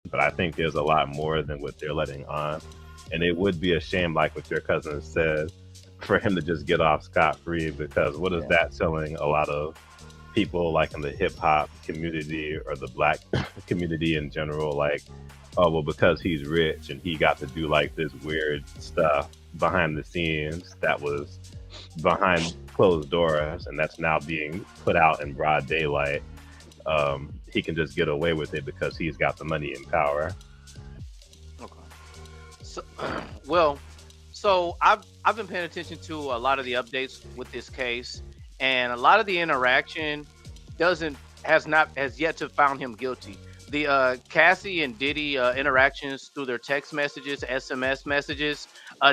but I think there's a lot more than what they're letting on. And it would be a shame, like what your cousin said, for him to just get off scot free, because what is Yeah. that telling a lot of people, like in the hip hop community or the black community in general? Like, oh, well, because he's rich and he got to do like this weird stuff behind the scenes that was behind closed doors, and that's now being put out in broad daylight. He can just get away with it because he's got the money and power. Okay. So, well, so I've been paying attention to a lot of the updates with this case, and a lot of the interaction doesn't has yet to found him guilty. The Cassie and Diddy interactions through their text messages, SMS messages,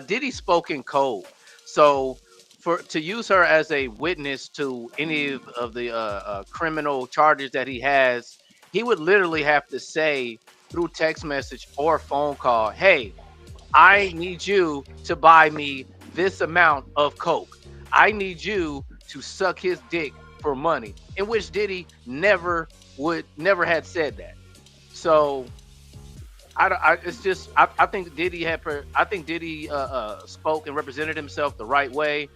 Diddy spoke in code. So for to use her as a witness to any of the criminal charges that he has, he would literally have to say through text message or phone call, "Hey, I need you to buy me this amount of coke. I need you to suck his dick for money." In which Diddy never had said that. So it's just I think Diddy I think Diddy spoke and represented himself the right way.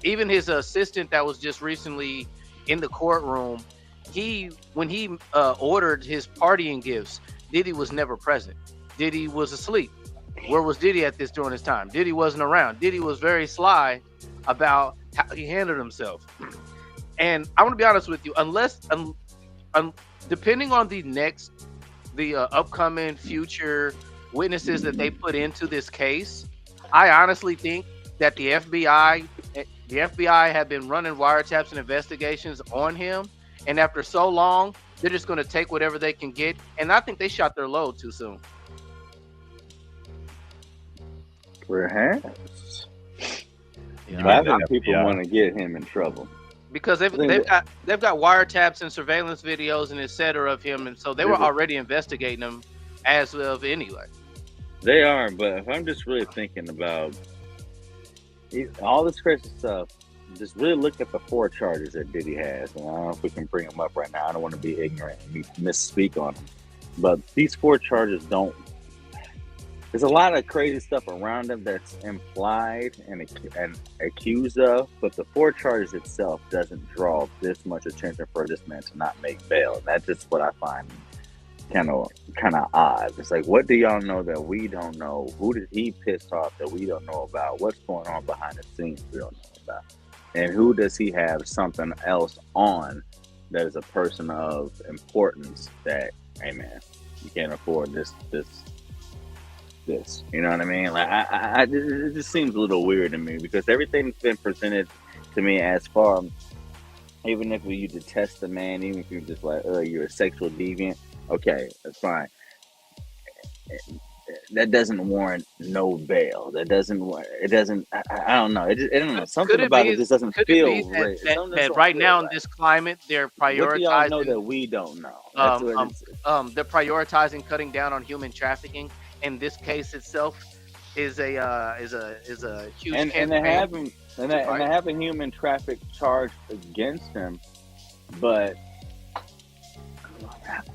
Even his assistant that was just recently in the courtroom, when he ordered his partying gifts, Diddy was never present. Diddy was asleep. Where was Diddy at this during this time? Diddy wasn't around. Diddy was very sly about how he handled himself. And I want to be honest with you, depending on the upcoming future witnesses that they put into this case, I honestly think that the FBI have been running wiretaps and investigations on him, and after so long, they're just going to take whatever they can get. And I think they shot their load too soon. Perhaps. Yeah, You But I mean I, the think people FBI? want to get him in trouble. because I think they've got wiretaps and surveillance videos and etc. of him, and so they were that already investigating him as of anyway. they are, but if I'm just really thinking about all this crazy stuff, just really look at the four charges that Diddy has. And I don't know if we can bring them up right now. I don't want to be ignorant and misspeak on them. But these four charges don't. There's a lot of crazy stuff around them that's implied and accused of, but the four charges itself doesn't draw this much attention for this man to not make bail. And that's just what I find kind of odd. It's like, what do y'all know that we don't know? Who did he piss off that we don't know about? What's going on behind the scenes we don't know about? And who does he have something else on that is a person of importance that, hey man, you can't afford this. You know what I mean? Like, it just seems a little weird to me because everything's been presented to me as far, even if you detest the man, even if you're just like, you're a sexual deviant, okay, that's fine. That doesn't warrant no bail. That doesn't. It doesn't. I don't know. I don't know. Could Something it about it be? just doesn't Could it be feel right. Something just that don't right feel now in right. this climate they're What do y'all know prioritizing that we don't know? That's what it's. they're prioritizing cutting down on human trafficking, and this case itself is a huge And they campaign haven't to and they fight. have a human traffic charge against him, but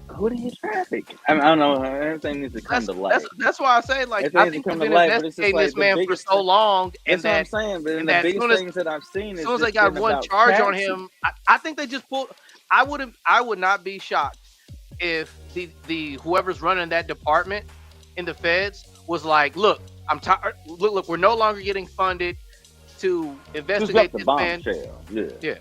who do you traffic? I don't know. Everything needs to come That's to light. that's why I say, like, I Everything needs think to they've come to been light, but it's just investigating like this the man for biggest so thing. long, That's what I'm saying. But then and the that biggest things that I've seen as is soon as they just got been one about charge on taxes. him, I think they just pulled. I would not be shocked if the whoever's running that department in the feds was like, look, I'm tired. Look, we're no longer getting funded to Just drop investigate the this man. bombshell. Yeah. Yeah.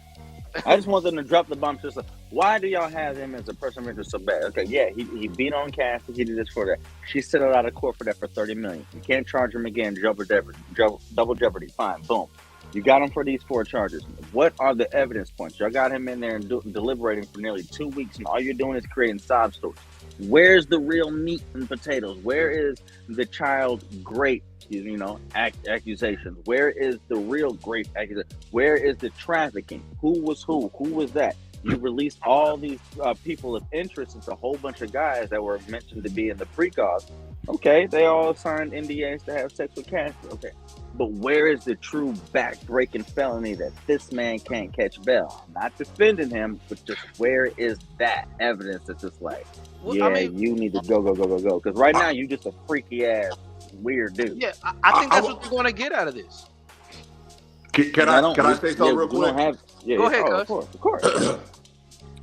I just want them to drop the bombshell. So why do y'all have him as a person of interest so bad? Okay, yeah, he beat on Cassie. He did this for that. She settled out of court for that for $30 million. You can't charge him again. Double jeopardy. Fine. Boom. You got him for these four charges. What are the evidence points? Y'all got him in there and deliberating for nearly 2 weeks, and all you're doing is creating sob stories. Where's the real meat and potatoes? Where is the child great, accusations? Where is the real great accusation? Where is the trafficking? Who was who? Who was that? You released all these people of interest. It's a whole bunch of guys that were mentioned to be in the pre-cause. Okay, they all signed NDAs to have sex with Cassie. Okay, But where is the true back-breaking felony that this man can't catch bail? I'm not defending him, but just where is that evidence that's just like, Well, yeah, I mean, you need to go. Because right now, you just a freaky-ass, weird dude. yeah, I think that's what they're going to get out of this. Can I say something real quick? Go ahead, of course.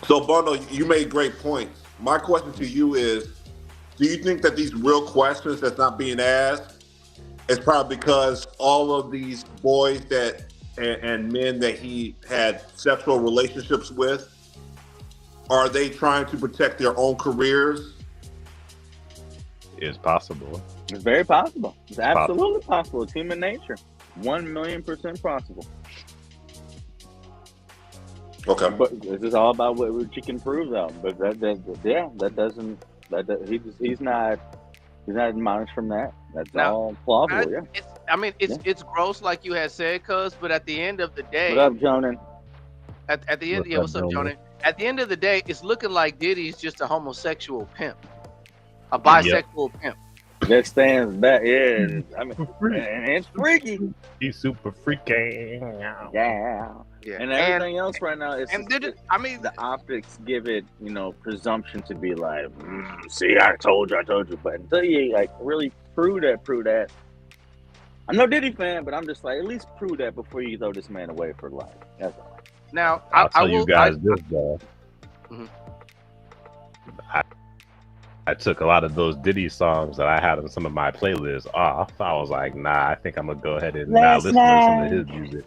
So, Bono, you made great points. My question to you is, do you think that these real questions that's not being asked is probably because all of these boys and men that he had sexual relationships with, are they trying to protect their own careers? It's possible. It's very possible. It's absolutely possible. It's human nature. 1,000,000% possible. Okay. But this is all about what you can prove, though. But he's not admonished from that. That's all plausible. It's gross, like you had said, cuz. But at the end of the day, what up, Jonan? At the end, what's up, Jonan? At the end of the day, it's looking like Diddy's just a homosexual pimp, a bisexual pimp. That stands back. Yeah, I mean, and it's freaky. He's super freaky. Yeah. And everything else right now is. The optics give it, presumption to be like, see, I told you. But until you like really prove that. I'm no Diddy fan, but I'm just like, at least prove that before you throw this man away for life. That's all. Now, I'll tell you guys this, though. I took a lot of those Diddy songs that I had on some of my playlists off. I was like, nah, I think I'm gonna go ahead and not listen to some of his music.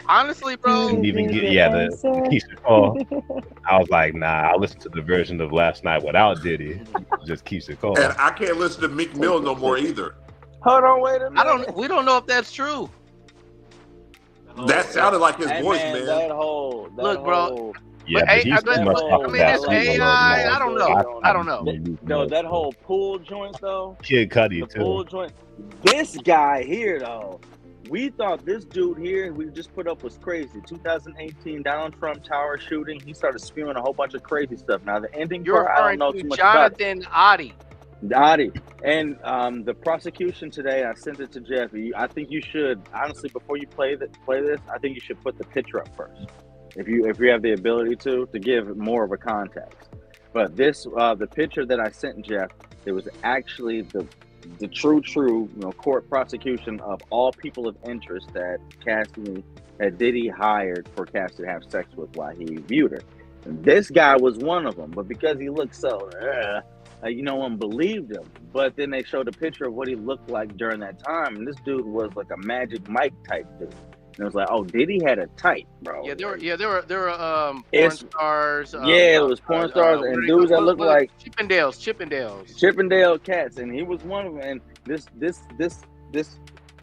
Honestly, bro, didn't even get the Keisha Cole. I was like, nah, I'll listen to the version of Last Night without Diddy, just Keisha Cole. And I can't listen to Meek Mill no more either. Hold on, wait a minute. We don't know if that's true. That sounded like his voice, man. Look, bro. Yeah, but he's too much off of that. It's AI. I don't know. No, that whole pool joint though. Kid Cudi the too. Pool joint. This guy here though, we thought this dude here we just put up was crazy. 2018 Donald Trump tower shooting. He started spewing a whole bunch of crazy stuff. Now the ending part, I don't know too much about. Jonathan Adi. And the prosecution today, I sent it to Jeff. I think you should honestly, before you play this, I think you should put the picture up first. If you have the ability to give more of a context. But this the picture that I sent Jeff, it was actually the true court prosecution of all people of interest that Diddy hired for Cass to have sex with while he viewed her. And this guy was one of them, but because he looked so no one believed him. But then they showed a picture of what he looked like during that time, and this dude was like a Magic Mike type dude. And it was like, oh, Diddy had a type, bro. Yeah, there were porn stars. It was porn stars and dudes that looked like Chippendale cats, and he was one of them. And this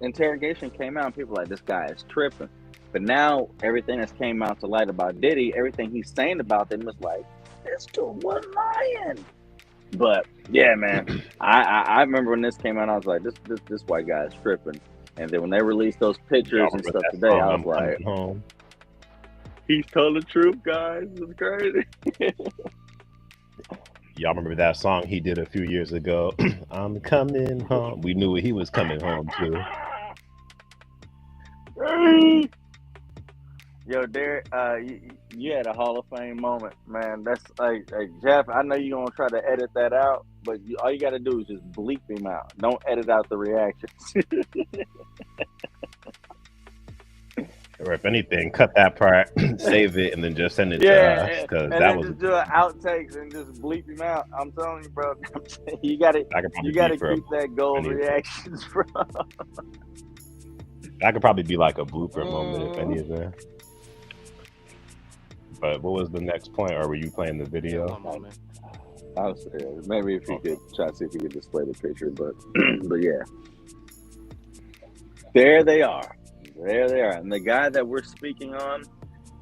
interrogation came out, and people were like, this guy is tripping. But now everything that's came out to light about Diddy, everything he's saying about them is like, this dude was lying. But yeah, man, I remember when this came out, I was like, this white guy is tripping. And then when they released those pictures and stuff today, I was like, he's telling the truth, guys. It's crazy. Y'all remember that song he did a few years ago? I'm coming home. We knew he was coming home too. Yo, Derek, you had a Hall of Fame moment, man. That's like Jeff, I know you're going to try to edit that out, but all you got to do is just bleep him out. Don't edit out the reactions. Or if anything, cut that part, save it, and then just send it to us. And that then was just do an outtakes and just bleep him out. I'm telling you, bro. You got to keep that gold reactions, bro. That could probably be like a blooper moment, if any of that. But what was the next point, or were you playing the video? I was maybe if you could try to see if you could display the picture, but yeah, there they are, and the guy that we're speaking on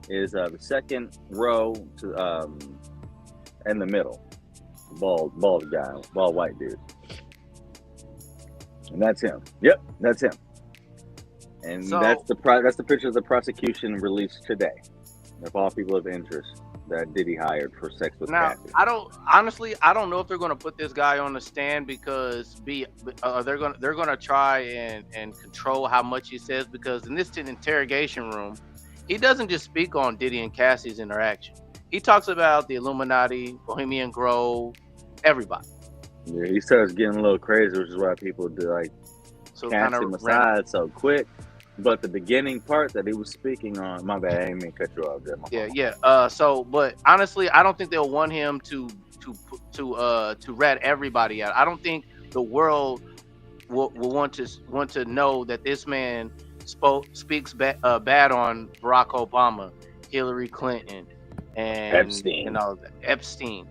is the second row to in the middle, bald guy, bald white dude, and that's him. Yep, that's him, and that's the picture of the prosecution released today. Of all people of interest. that Diddy hired for sex with Now, Cassie. I don't know if they're going to put this guy on the stand because they're going to try and control how much he says, because in this interrogation room, he doesn't just speak on Diddy and Cassie's interaction. He talks about the Illuminati, Bohemian Grove, everybody. Yeah, he starts getting a little crazy, which is why people do like So kind cast of him aside so quick. But the beginning part that he was speaking on, my bad, I didn't mean to cut you off there. Yeah. So, but honestly, I don't think they'll want him to rat everybody out. I don't think the world will want to know that this man speaks bad on Barack Obama, Hillary Clinton, and all of that. Epstein,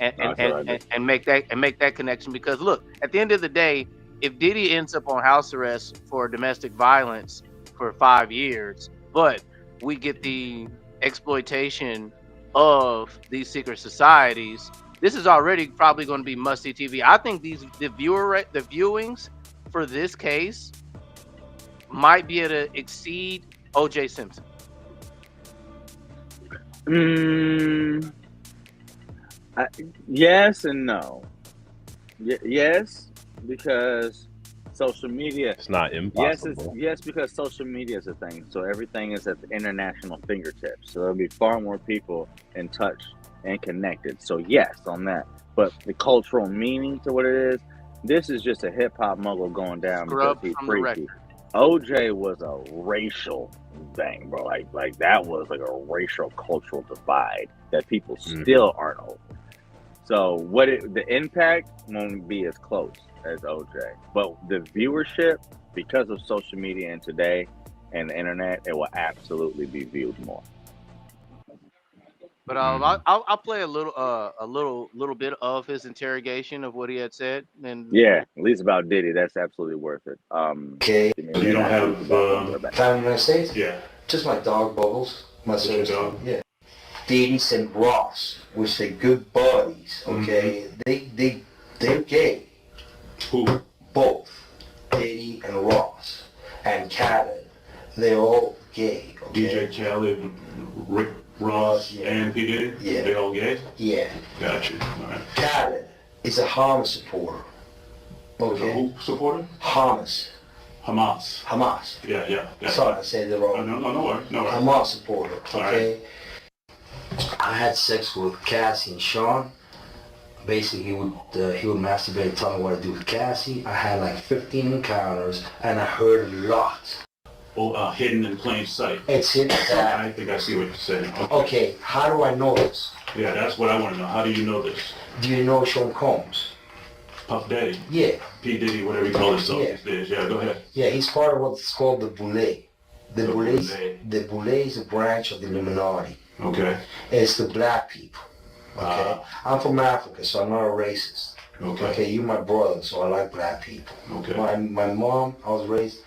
and make that connection. Because look, at the end of the day, if Diddy ends up on house arrest for domestic violence for 5 years, but we get the exploitation of these secret societies, this is already probably going to be must-see TV. I think the viewings for this case might be able to exceed O.J. Simpson. Yes and no. Yes, because social media. It's not impossible. Yes, because social media is a thing. So everything is at the international fingertips. So there'll be far more people in touch and connected. So yes, on that. But the cultural meaning to what it is, this is just a hip hop muggle going down because he's freaky. OJ was a racial thing, bro. Like that was like a racial cultural divide that people still aren't over. So the impact won't be as close as OJ, but the viewership, because of social media and today and the internet, it will absolutely be viewed more. But I'll play a little bit of his interrogation of what he had said. And yeah, at least about Diddy, that's absolutely worth it. Okay. You don't have time in the United States? Yeah. Just my dog Bubbles, my service dog. Yeah. Diddy and Ross, which they're good buddies. Okay, they're gay. Who? Both Diddy and Ross and Khaled. They're all gay. Okay? DJ Khaled, Rick Ross, and P. Diddy? Yeah. They all gay? Yeah. Gotcha. All right. Khaled is a Hamas supporter. Okay. Who supporter? Hamas. Hamas. Yeah. Sorry, I said it wrong. No worries. Hamas supporter. Okay. Right. I had sex with Cassie and Sean. Basically, he would masturbate and tell me what to do with Cassie. I had like 15 encounters, and I heard a lot. Oh, hidden in plain sight. It's hidden. I think I see what you're saying. Okay, how do I know this? Yeah, that's what I want to know. How do you know this? Do you know Sean Combs? Puff Daddy? Yeah. P. Diddy, whatever you call himself these days. Yeah, go ahead. Yeah, he's part of what's called the Boule. The Boule is a branch of the Illuminati. Okay. It's the black people. Okay. I'm from Africa, so I'm not a racist. Okay. You're my brother, so I like black people. Okay. My mom, I was raised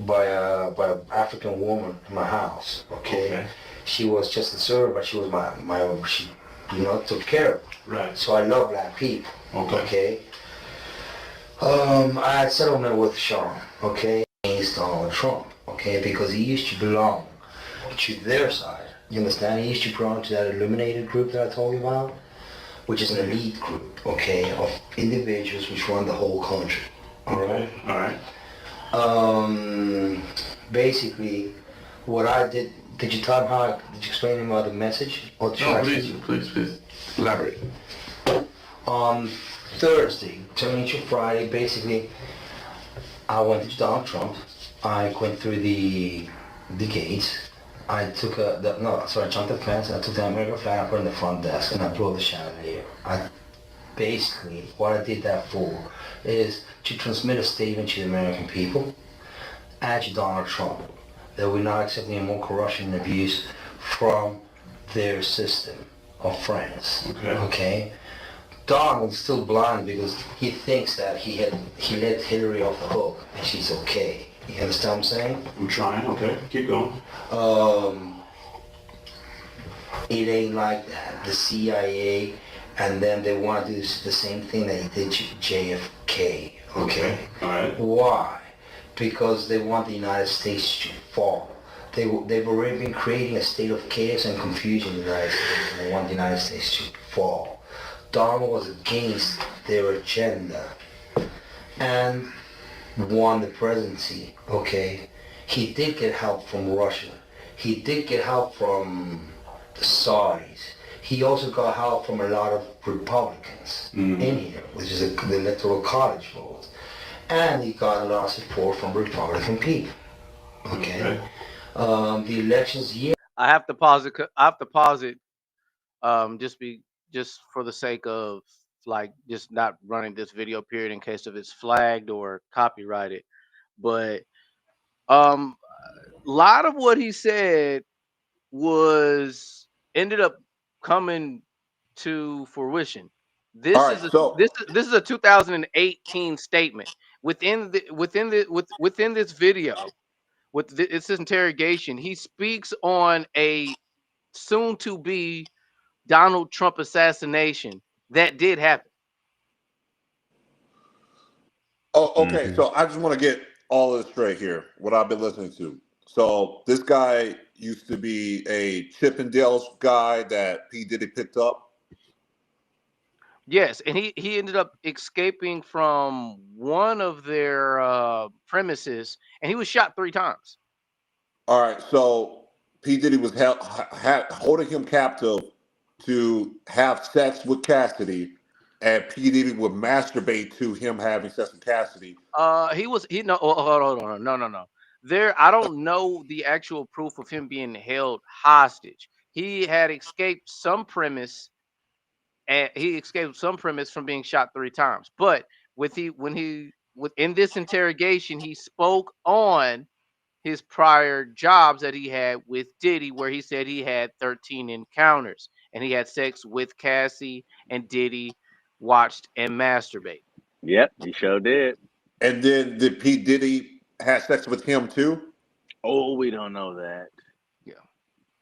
by an African woman in my house. Okay. She was just a servant, but she was she took care of me. Right. So I love black people. Okay. I had settlement with Sean. Okay. Against Donald Trump. Okay, because he used to belong to their side. You understand? He used to belong to that illuminated group that I told you about, which is an elite group, okay, of individuals which run the whole country. All right. Basically, what I did you tell him did you explain him about the message? No, please, elaborate. On Thursday, turning to Friday, basically, I went to Donald Trump. I went through the gates. I took I jumped the fence and I took the American flag, I put it in the front desk, and I blew the chandelier. Basically, what I did that for is to transmit a statement to the American people and to Donald Trump that we're not accepting any more corruption and abuse from their system of friends. Okay? Donald's still blind because he thinks that he let Hillary off the hook and she's okay. You understand what I'm saying? I'm trying, okay. Keep going. It ain't like that. The CIA, and then they want to do the same thing that he did to JFK. Okay? All right. Why? Because they want the United States to fall. they've already been creating a state of chaos and confusion in the United States, and they want the United States to fall. Dharma was against their agenda and won the presidency. Okay, he did get help from Russia. He did get help from the Saudis. He also got help from a lot of Republicans in here, which is the electoral college vote. And he got a lot of support from Republican people. Okay. The elections year. I have to pause it. I have to pause it. Just for the sake of like just not running this video period in case if it's flagged or copyrighted. But a lot of what he said was ended up coming to fruition. All This right, is a so this is a 2018 statement within this video it's this interrogation. He speaks on a soon to be Donald Trump assassination that did happen. okay, so I just want to get all of this straight here. What I've been listening to. So this guy used to be a Chippendales guy that P Diddy picked up. Yes, and he ended up escaping from one of their premises, and he was shot 3 times. All right, so P Diddy was holding him captive to have sex with Cassidy, and P Diddy would masturbate to him having sex with Cassidy. He no hold on no. There I don't know the actual proof of him being held hostage. He had escaped some premise and he escaped some premise from being shot 3 times. But within this interrogation, he spoke on his prior jobs that he had with Diddy, where he said he had 13 encounters and he had sex with Cassie and Diddy watched and masturbate. Yep, he sure did. And then did P Diddy have sex with him too? Oh, we don't know that. Yeah.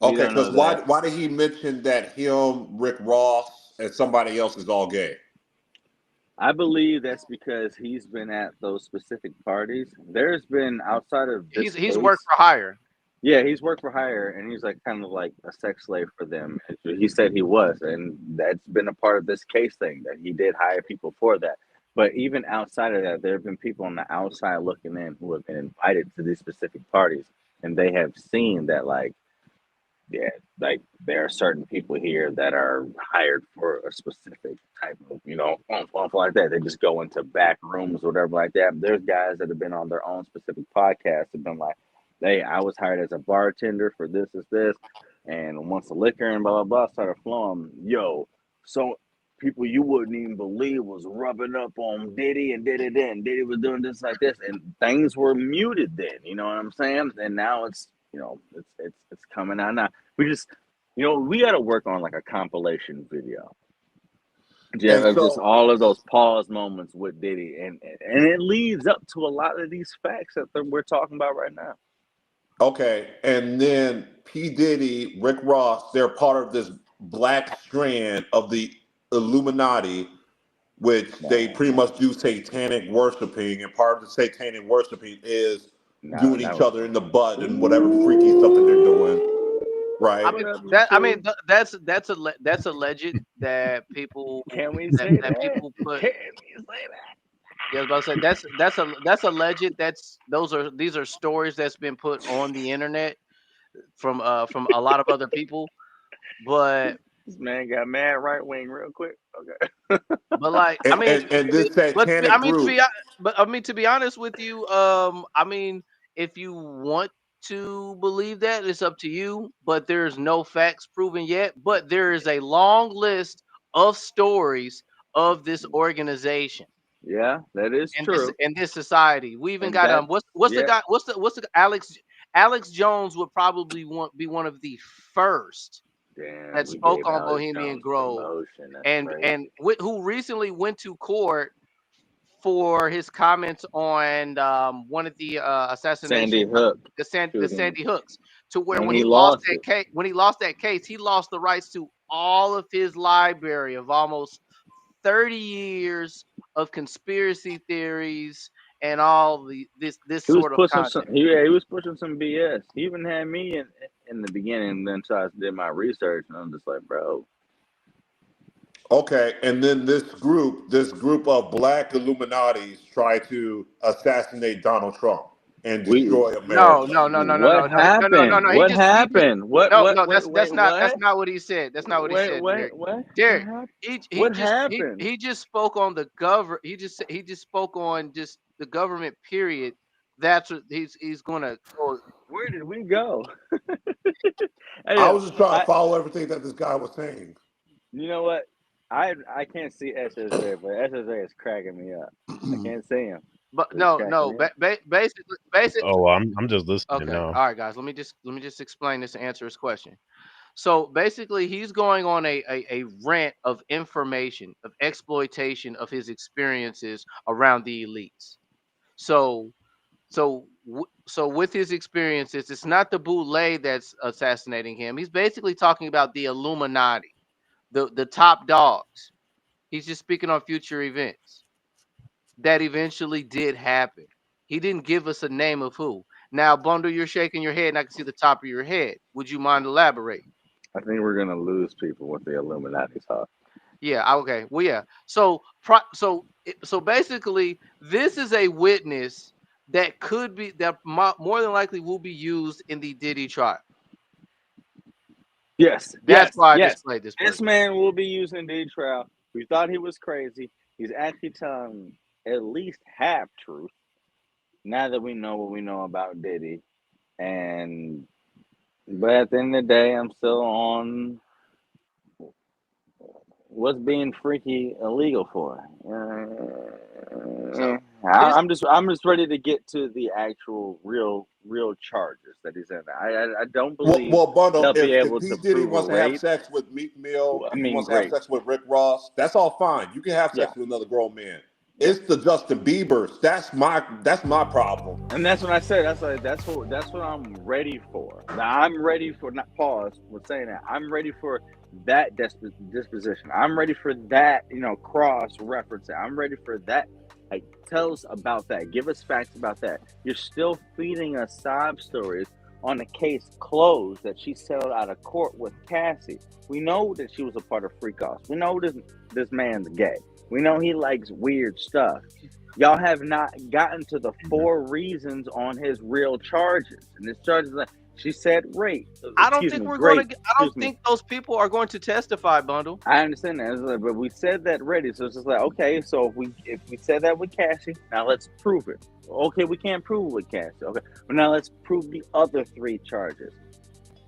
We Okay, don't because know that. why did he mention that him, Rick Ross, and somebody else is all gay? I believe that's because he's been at those specific parties. There's been outside of this He's worked case. for hire. Yeah, he's worked for hire, and he's like kind of like a sex slave for them. He said he was, and that's been a part of this case thing that he did hire people for that. But even outside of that, there have been people on the outside looking in who have been invited to these specific parties, and they have seen that like yeah, like there are certain people here that are hired for a specific type of, like that. They just go into back rooms or whatever like that. There's guys that have been on their own specific podcasts and been like, hey, I was hired as a bartender for this is this. And once the liquor and blah, blah, blah started flowing, yo, so people you wouldn't even believe was rubbing up on Diddy and Diddy then. Diddy was doing this like this. And things were muted then, you know what I'm saying? And now it's, it's coming out now. We just, we got to work on like a compilation video. Yeah, And of just so, all of those pause moments with Diddy, and it leads up to a lot of these facts that we're talking about right now. okay, and then P Diddy, Rick Ross, they're part of this black strand of the Illuminati, which they No, pretty much do satanic worshiping, and part of the satanic worshiping is no, doing each no. other in the butt and whatever freaky stuff that they're doing, I right? mean What up, that. I YouTube? mean that's alleged that people Can we say that that? people put. Can we say that? Yeah, I was about to say that's alleged. These are stories that's been put on the internet from a lot of other people. But This man got mad right wing real quick. Okay. like I And, mean, and this but satanic group. I mean to be honest with you, I mean if you want to believe that, it's up to you. But there's no facts proven yet. But there is a long list of stories of this organization Yeah, that is and this true. in this society. We even And got that's, what's the yeah, guy what's the Alex Jones would probably be one of the first damn, that we spoke gave on Alex Bohemian Jones Grove promotion. That's and crazy. who recently went to court for his comments on one of the Sandy assassination Hook the shooting, Sandy Hooks to where and he lost it. when he lost that case he lost the rights to all of his library of almost 30 years of conspiracy theories and all this He was sort of pushing some. content. He was pushing some BS. He even had me in the beginning. And then so I did my research, and I'm just like, bro, Okay, and then this group of black Illuminatis try to assassinate Donald Trump and we destroy No, America. no, no, no, no, what no, no, no, no, no, happened? no. What He just happened? What no, what no. wait wait That's what not what he said. That's not what he wait said, wait Derek. what Derek, happened? he What just happened? he just spoke on the he just spoke on just the government period. That's what he's gonna go. Where did we go? I Hey, was just trying to I follow everything that this guy was saying. you know what? I can't see SSJ, but SSJ is cracking me up. I can't see him. But But it's no, cracking no. me up. Basically. Oh, I'm just listening Okay, now. all right, guys. Let me just explain this and answer his question. So basically, he's going on a rant of information, of exploitation of his experiences around the elites. So so with his experiences, it's not the bootleg that's assassinating him. He's basically talking about the Illuminati, the top dogs. He's just speaking on future events that eventually did happen. He didn't give us a name of who. Now, Bundle, you're shaking your head, and I can see the top of your head. Would you mind elaborating? I think we're gonna lose people with the Illuminati talk. Yeah. Okay. Well, yeah. So basically, this is a witness that could be that more than likely will be used in the Diddy trial. Yes, That's yes, why I yes. displayed this This person. man will be using the trial. We thought he was crazy. He's actually telling at least half truth. Now that we know what we know about Diddy, and but at the end of the day, I'm still on what's being freaky illegal for. So this I'm just ready to get to the actual real charges that he's in. I don't believe Well, Bundle, they'll be if able P to Diddy prove a wants to have rape. sex with Meek Mill, I if he mean, wants to have great, sex with Rick Ross, that's all fine. You can have yeah, sex with another grown man. yeah. It's the Justin Bieber's. That's my problem. And that's what I said. That's what I'm ready for. Now I'm ready for not pause with saying that. I'm ready for that disposition. I'm ready for that, cross referencing. I'm ready for that. Like, tell us about that. Give us facts about that. You're still feeding us sob stories on a case closed that she settled out of court with Cassie. We know that she was a part of Freak Offs. We know this man's gay. We know he likes weird stuff. Y'all have not gotten to the Mhm. 4 reasons on his real charges. And his charges, she said rape. I don't Excuse think me, we're going grape. to. I don't Excuse me. think those people are going to testify, Bundle. I understand that, but we said that already. So it's just like, okay, so if we said that with Cassie, now let's prove it. Okay, we can't prove it with Cassie. Okay, but now let's prove the other 3 charges.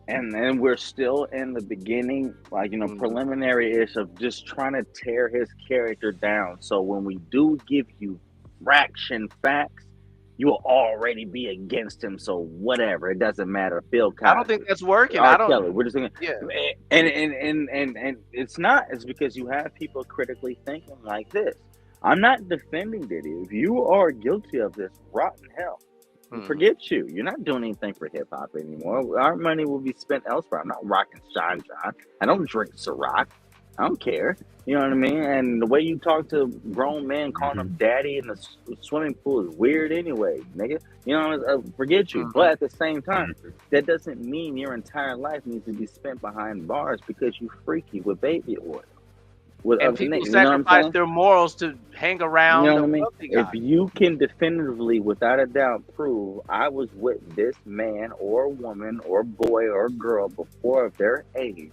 And then we're still in the beginning, like, Mhm. preliminary-ish of just trying to tear his character down. So when we do give you fraction facts, you will already be against him. So whatever, it doesn't matter. Bill I don't Cosby, think that's working. R. I don't. Kelly, we're just gonna, Yeah. and it's not. It's because you have people critically thinking like this. I'm not defending Diddy. If you are guilty of this, rotten hell. Mhm. Forget you. You're not doing anything for hip hop anymore. Our money will be spent elsewhere. I'm not rocking Sean John. I don't drink Ciroc. I don't care. You know what I mean? And the way you talk to grown men calling Mhm. them daddy in the swimming pool is weird anyway, nigga. Forget you. Mhm. But at the same time, Mhm. that doesn't mean your entire life needs to be spent behind bars because you freaky with baby oil with And other people niggas. You know what I'm sacrifice saying? their morals to hang You around know a what I mean? wealthy If guy. you can definitively, without a doubt, prove I was with this man or woman or boy or girl before of their age,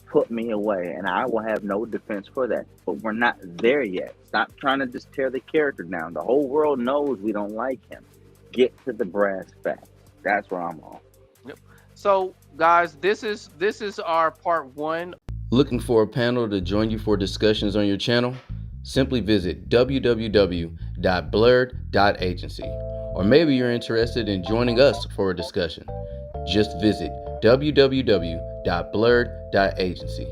put me away and I will have no defense for that. But we're not there yet. Stop trying to just tear the character down. The whole world knows we don't like him. Get to the brass facts. That's where I'm on. Yep. So, guys, this is our part 1. Looking for a panel to join you for discussions on your channel? Simply visit www.blurred.agency. Or maybe you're interested in joining us for a discussion. Just visit www.blurred.agency.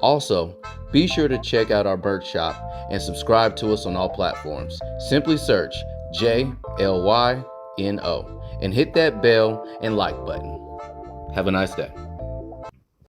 Also, be sure to check out our merch shop and subscribe to us on all platforms. Simply search JLYNO and hit that bell and like button. Have a nice day.